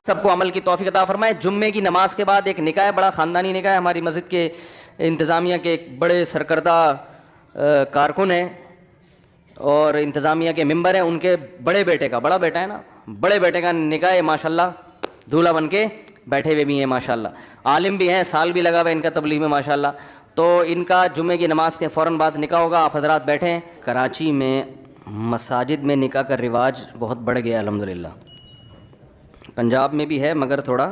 سب کو عمل کی توفیق عطا فرمائے. جمعے کی نماز کے بعد ایک نکاح ہے, بڑا خاندانی نکاح ہے. ہماری مسجد کے انتظامیہ کے ایک بڑے سرکردہ کارکن ہیں اور انتظامیہ کے ممبر ہیں. ان کے بڑے بیٹے کا, بڑا بیٹا ہے نا, بڑے بیٹے کا نکاح ہے. ماشاءاللہ دولہا بن کے بیٹھے ہوئے بھی ہیں ماشاءاللہ, عالم بھی ہیں, سال بھی لگا ہوا ہے ان کا تبلیغ میں ماشاءاللہ. تو ان کا جمعے کی نماز کے فوراً بعد نکاح ہوگا. آپ حضرات بیٹھیں. کراچی میں مساجد میں نکاح کا رواج بہت بڑھ گیا الحمدللہ. پنجاب میں بھی ہے مگر تھوڑا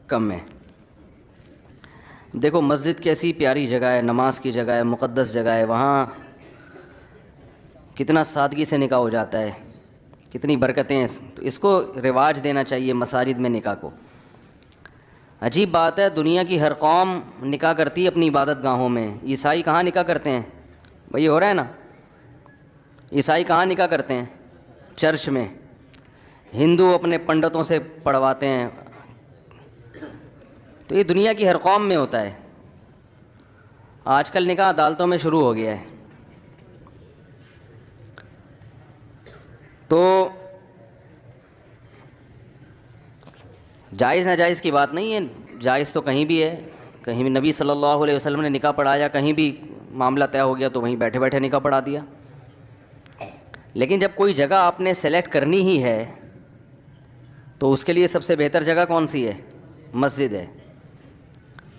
کم ہے. دیکھو مسجد کیسی پیاری جگہ ہے, نماز کی جگہ ہے, مقدس جگہ ہے, وہاں کتنا سادگی سے نکاح ہو جاتا ہے, کتنی برکتیں ہیں. تو اس کو رواج دینا چاہیے مساجد میں نکاح کو. عجیب بات ہے, دنیا کی ہر قوم نکاح کرتی ہے اپنی عبادت گاہوں میں. عیسائی کہاں نکاح کرتے ہیں بھائی؟ ہو رہا ہے نا, عیسائی کہاں نکاح کرتے ہیں؟ چرچ میں. ہندو اپنے پنڈتوں سے پڑھواتے ہیں. تو یہ دنیا کی ہر قوم میں ہوتا ہے. آج کل نکاح عدالتوں میں شروع ہو گیا ہے. تو جائز ناجائز کی بات نہیں ہے, جائز تو کہیں بھی ہے. کہیں بھی نبی صلی اللہ علیہ وسلم نے نکاح پڑھایا, کہیں بھی معاملہ طے ہو گیا تو وہیں بیٹھے بیٹھے نکاح پڑھا دیا. لیکن جب کوئی جگہ آپ نے سلیکٹ کرنی ہی ہے تو اس کے لیے سب سے بہتر جگہ کون سی ہے؟ مسجد ہے.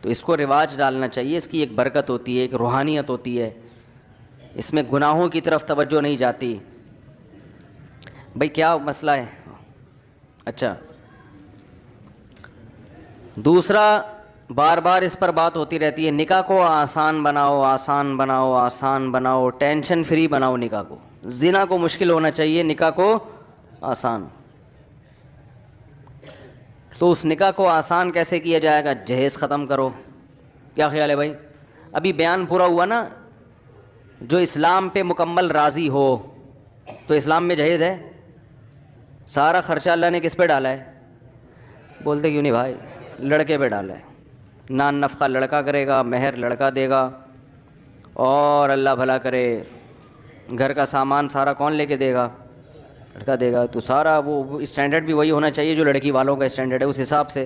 تو اس کو رواج ڈالنا چاہیے. اس کی ایک برکت ہوتی ہے, ایک روحانیت ہوتی ہے. اس میں گناہوں کی طرف توجہ نہیں جاتی. بھائی کیا مسئلہ ہے؟ اچھا, دوسرا بار بار اس پر بات ہوتی رہتی ہے, نکاح کو آسان بناؤ, آسان بناؤ, آسان بناؤ, ٹینشن فری بناؤ نکاح کو. زنا کو مشکل ہونا چاہیے, نکاح کو آسان. تو اس نکاح کو آسان کیسے کیا جائے گا؟ جہیز ختم کرو. کیا خیال ہے بھائی؟ ابھی بیان پورا ہوا نا. جو اسلام پہ مکمل راضی ہو, تو اسلام میں جہیز ہے. سارا خرچہ اللہ نے کس پہ ڈالا ہے؟ بولتے کیوں نہیں بھائی؟ لڑکے پہ ڈالا ہے. نان نفقہ لڑکا کرے گا, مہر لڑکا دے گا, اور اللہ بھلا کرے گھر کا سامان سارا کون لے کے دے گا؟ لڑکا دے گا. تو سارا وہ اسٹینڈرڈ بھی وہی ہونا چاہیے جو لڑکی والوں کا اسٹینڈرڈ ہے, اس حساب سے.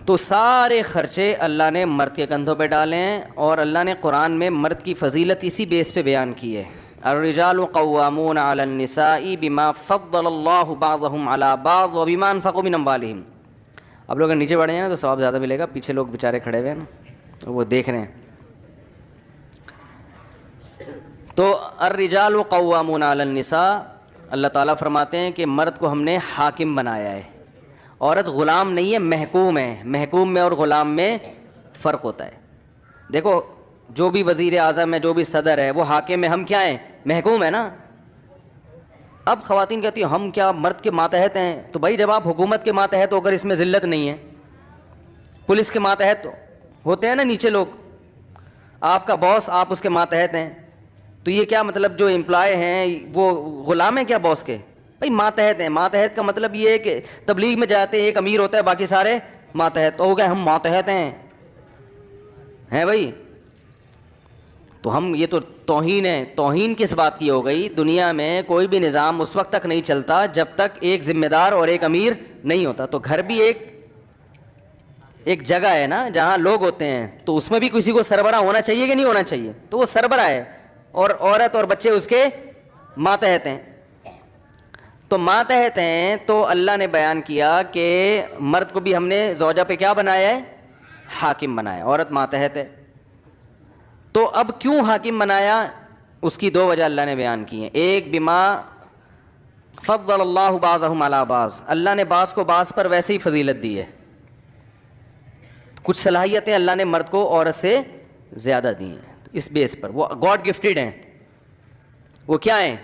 تو سارے خرچے اللہ نے مرد کے کندھوں پہ ڈالے ہیں, اور اللہ نے قرآن میں مرد کی فضیلت اسی بیس پہ بیان کی ہے. الرجال قوامون علی النساء بما فضل اللہ بعضهم علی بعض وبما انفقوا من اموالهم. اب لوگ نیچے بڑھے ہیں تو ثواب زیادہ ملے گا. پیچھے لوگ بیچارے کھڑے ہوئے ہیں نا, وہ دیکھ رہے ہیں. تو الرجال قوامون علی النساء, اللہ تعالیٰ فرماتے ہیں کہ مرد کو ہم نے حاکم بنایا ہے. عورت غلام نہیں ہے, محکوم ہے. محکوم میں اور غلام میں فرق ہوتا ہے. دیکھو جو بھی وزیر اعظم ہے, جو بھی صدر ہے, وہ حاکم ہے. ہم کیا ہیں؟ محکوم ہے نا. اب خواتین کہتی ہیں ہم کیا مرد کے ماتحت ہیں؟ تو بھائی جب آپ حکومت کے ماتحت ہو, اگر اس میں ذلت نہیں ہے, پولیس کے ماتحت ہوتے ہیں نا نیچے لوگ, آپ کا باس, آپ اس کے ماتحت ہیں, تو یہ کیا مطلب جو امپلائی ہیں وہ غلام ہیں کیا باس کے؟ بھائی ماتحت ہیں. ماتحت کا مطلب یہ ہے کہ تبلیغ میں جاتے ہیں, ایک امیر ہوتا ہے, باقی سارے ماتحت. تو ہو گئے ہم ماتحت ہیں بھائی. تو ہم, یہ تو توہین ہے. توہین کس بات کی ہو گئی؟ دنیا میں کوئی بھی نظام اس وقت تک نہیں چلتا جب تک ایک ذمہ دار اور ایک امیر نہیں ہوتا. تو گھر بھی ایک جگہ ہے نا جہاں لوگ ہوتے ہیں, تو اس میں بھی کسی کو سربراہ ہونا چاہیے کہ نہیں ہونا چاہیے؟ تو وہ سربراہ ہے, اور عورت اور بچے اس کے ماتحت ہیں. تو ماتحت ہیں. تو اللہ نے بیان کیا کہ مرد کو بھی ہم نے زوجہ پہ کیا بنایا ہے؟ حاکم بنایا. عورت ماتحت ہے. تو اب کیوں حاکم بنایا؟ اس کی دو وجہ اللہ نے بیان کی ہیں. ایک بما فضل اللہ بعضهم علی بعض, اللہ نے بعض کو بعض پر ویسے ہی فضیلت دی ہے. کچھ صلاحیتیں اللہ نے مرد کو عورت سے زیادہ دی ہیں. اس بیس پر وہ گاڈ گفٹڈ ہیں. وہ کیا ہیں؟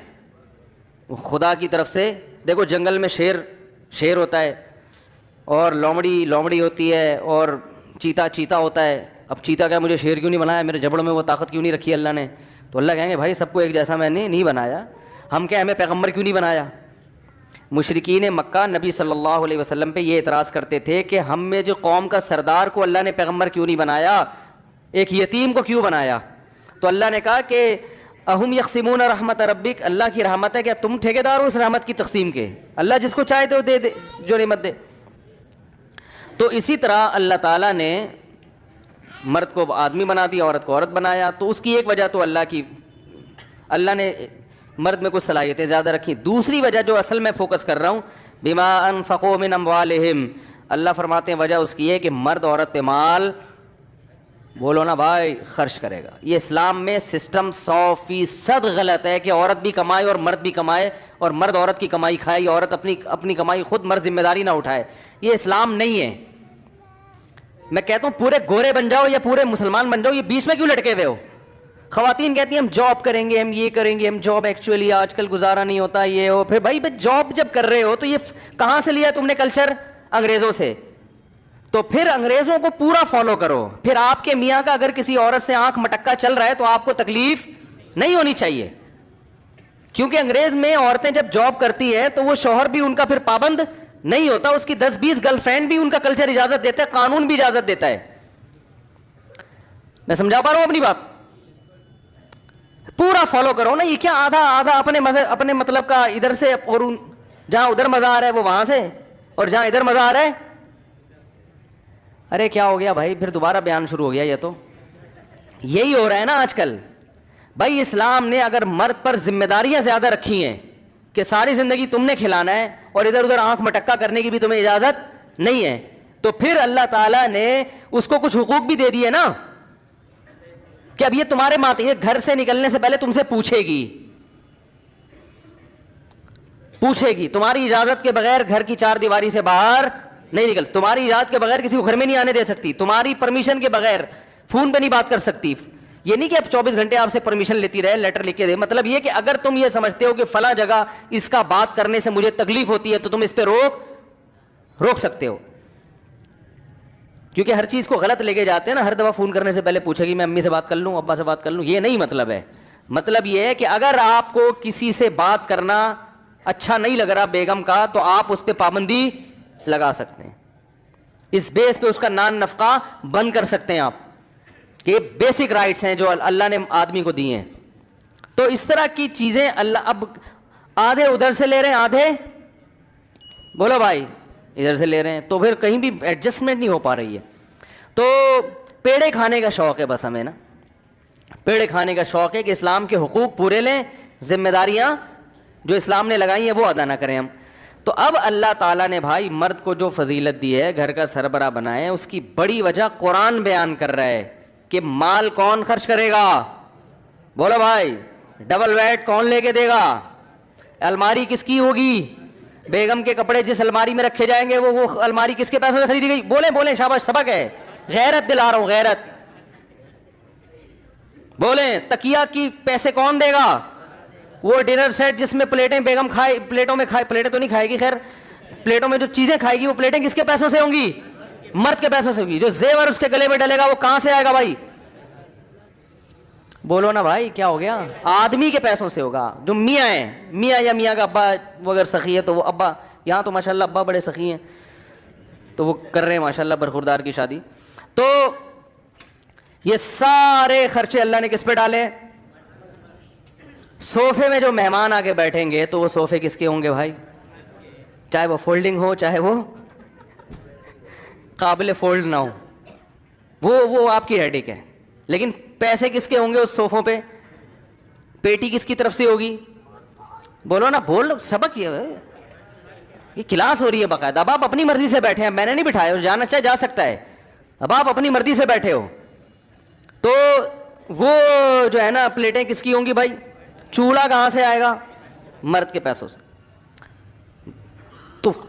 وہ خدا کی طرف سے. دیکھو جنگل میں شیر ہوتا ہے, اور لومڑی ہوتی ہے, اور چیتا ہوتا ہے. اب چیتا کیا مجھے شیر کیوں نہیں بنایا؟ میرے جبڑوں میں وہ طاقت کیوں نہیں رکھی اللہ نے؟ تو اللہ کہیں گے بھائی سب کو ایک جیسا میں نے نہیں بنایا. ہم کیا, ہمیں پیغمبر کیوں نہیں بنایا؟ مشرکین مکہ نبی صلی اللہ علیہ وسلم پہ یہ اعتراض کرتے تھے کہ ہم میں جو قوم کا سردار کو اللہ نے پیغمبر کیوں نہیں بنایا, ایک یتیم کو کیوں بنایا؟ تو اللہ نے کہا کہ اہم یقسمون رحمت ربک, اللہ کی رحمت ہے, کیا تم ٹھیکیدار ہو اس رحمت کی تقسیم کے؟ اللہ جس کو چاہے تو دے دے, جو نعمت دے. تو اسی طرح اللہ تعالیٰ نے مرد کو آدمی بنا دیا, عورت کو عورت بنایا. تو اس کی ایک وجہ تو اللہ نے مرد میں کچھ صلاحیتیں زیادہ رکھی. دوسری وجہ جو اصل میں فوکس کر رہا ہوں, بما انفقوا من اموالہم, اللہ فرماتے ہیں وجہ اس کی ہے کہ مرد عورت پہ مال, بولو نا بھائی, خرچ کرے گا. یہ اسلام میں سسٹم 100% غلط ہے کہ عورت بھی کمائے اور مرد بھی کمائے, اور مرد عورت کی کمائی کھائے, یا عورت اپنی کمائی خود مرد ذمہ داری نہ اٹھائے. یہ اسلام نہیں ہے. میں کہتا ہوں پورے گورے بن جاؤ یا پورے مسلمان بن جاؤ, یہ بیچ میں کیوں لٹکے ہوئے ہو؟ خواتین کہتی ہیں ہم جاب کریں گے, ہم یہ کریں گے, ہم جاب ایکچولی آج کل گزارا نہیں ہوتا, یہ ہو. پھر بھائی جاب جب کر رہے ہو تو یہ کہاں سے لیا تم نے کلچر؟ انگریزوں سے. تو پھر انگریزوں کو پورا فالو کرو. پھر آپ کے میاں کا اگر کسی عورت سے آنکھ مٹکا چل رہا ہے تو آپ کو تکلیف نہیں ہونی چاہیے, کیونکہ انگریز میں عورتیں جب جاب کرتی ہے تو وہ شوہر بھی ان کا پھر پابند نہیں ہوتا, اس کی 10-20 گرل فرینڈ بھی ان کا کلچر اجازت دیتا ہے, قانون بھی اجازت دیتا ہے. میں سمجھا پا رہا ہوں اپنی بات؟ پورا فالو کرو نا. یہ کیا آدھا اپنے مطلب کا ادھر سے, اور جہاں ادھر مزہ آ رہا ہے وہ وہاں سے, اور جہاں ادھر مزہ آ رہا ہے. ارے کیا ہو گیا بھائی, پھر دوبارہ بیان شروع ہو گیا. یہ تو یہی ہو رہا ہے نا آج کل. بھائی اسلام نے اگر مرد پر ذمہ داریاں زیادہ رکھی ہیں کہ ساری زندگی تم نے کھلانا ہے اور ادھر ادھر آنکھ مٹکا کرنے کی بھی تمہیں اجازت نہیں ہے, تو پھر اللہ تعالیٰ نے اس کو کچھ حقوق بھی دے دیے نا, کہ اب یہ تمہارے ماں, یہ گھر سے نکلنے سے پہلے تم سے پوچھے گی تمہاری اجازت کے بغیر گھر کی 4 دیواری سے باہر نہیں نکل, تمہاری اجازت کے بغیر کسی کو گھر میں نہیں آنے دے سکتی, تمہاری پرمیشن کے بغیر فون پہ نہیں بات کر سکتی. یہ نہیں کہ اب 24 گھنٹے آپ سے پرمیشن لیتی رہے, لیٹر لکھ کے دے. مطلب یہ کہ اگر تم یہ سمجھتے ہو کہ فلاں جگہ اس کا بات کرنے سے مجھے تکلیف ہوتی ہے تو تم اس پہ روک سکتے ہو, کیونکہ ہر چیز کو غلط لے کے جاتے ہیں نا. ہر دفعہ فون کرنے سے پہلے پوچھے گی میں امی سے بات کر لوں, ابا سے بات کر لوں, یہ نہیں مطلب ہے. مطلب یہ ہے کہ اگر آپ کو کسی سے بات کرنا اچھا نہیں لگ رہا بیگم کا, تو آپ اس پہ پابندی لگا سکتے ہیں, اس بیس پہ اس کا نان نفقہ بند کر سکتے ہیں آپ, کہ بیسک رائٹس ہیں جو اللہ نے آدمی کو دی ہیں. تو اس طرح کی چیزیں اللہ اب آدھے ادھر سے لے رہے ہیں, آدھے بولو بھائی ادھر سے لے رہے ہیں, تو پھر کہیں بھی ایڈجسٹمنٹ نہیں ہو پا رہی ہے. تو پیڑے کھانے کا شوق ہے بس ہمیں نا, پیڑے کھانے کا شوق ہے کہ اسلام کے حقوق پورے لیں, ذمہ داریاں جو اسلام نے لگائی ہیں وہ ادا نہ کریں ہم. تو اب اللہ تعالیٰ نے بھائی مرد کو جو فضیلت دی ہے, گھر کا سربراہ بنائے, اس کی بڑی وجہ قرآن بیان کر رہا ہے کہ مال کون خرچ کرے گا. بولو بھائی, ڈبل ویٹ کون لے کے دے گا, الماری کس کی ہوگی, بیگم کے کپڑے جس الماری میں رکھے جائیں گے وہ الماری کس کے پیسوں سے خریدی گئی. بولیں شاباش, سبق ہے, غیرت دلا رہا ہوں, غیرت. بولیں تکیہ کی پیسے کون دے گا, وہ ڈنر سیٹ جس میں پلیٹیں بیگم کھائے, پلیٹوں میں کھائے, پلیٹیں تو نہیں کھائے گی خیر, پلیٹوں میں جو چیزیں کھائے گی وہ پلیٹیں کس کے پیسوں سے ہوں گی, مرد کے پیسوں سے ہوگی. جو زیور اس کے گلے میں ڈلے گا وہ کہاں سے آئے گا بھائی, بولو نا بھائی کیا ہو گیا, آدمی کے پیسوں سے ہوگا. جو میاں ہیں, میاں یا میاں کا ابا وہ اگر سخی ہے تو وہ ابا, یہاں تو ماشاءاللہ ابا بڑے سخی ہیں تو وہ کر رہے ہیں ماشاءاللہ برخوردار کی شادی. تو یہ سارے خرچے اللہ نے کس پہ ڈالے, صوفے میں جو مہمان آ کے بیٹھیں گے تو وہ صوفے کس کے ہوں گے بھائی, چاہے وہ فولڈنگ ہو چاہے وہ قابل فولڈ نہ ہو, وہ آپ کی ہیڈک ہے. لیکن پیسے کس کے ہوں گے اس صوفوں پہ, پیٹی کس کی طرف سے ہوگی, بولو نا, بول سبق. یہ کلاس ہو رہی ہے باقاعدہ. اب آپ اپنی مرضی سے بیٹھے ہیں, میں نے نہیں بٹھایا, جانا چاہے جا سکتا ہے. اب آپ اپنی مرضی سے بیٹھے ہو تو وہ جو ہے نا پلیٹیں کس کی ہوں گی بھائی, چولہا کہاں سے آئے گا, مرد کے پیسوں سے.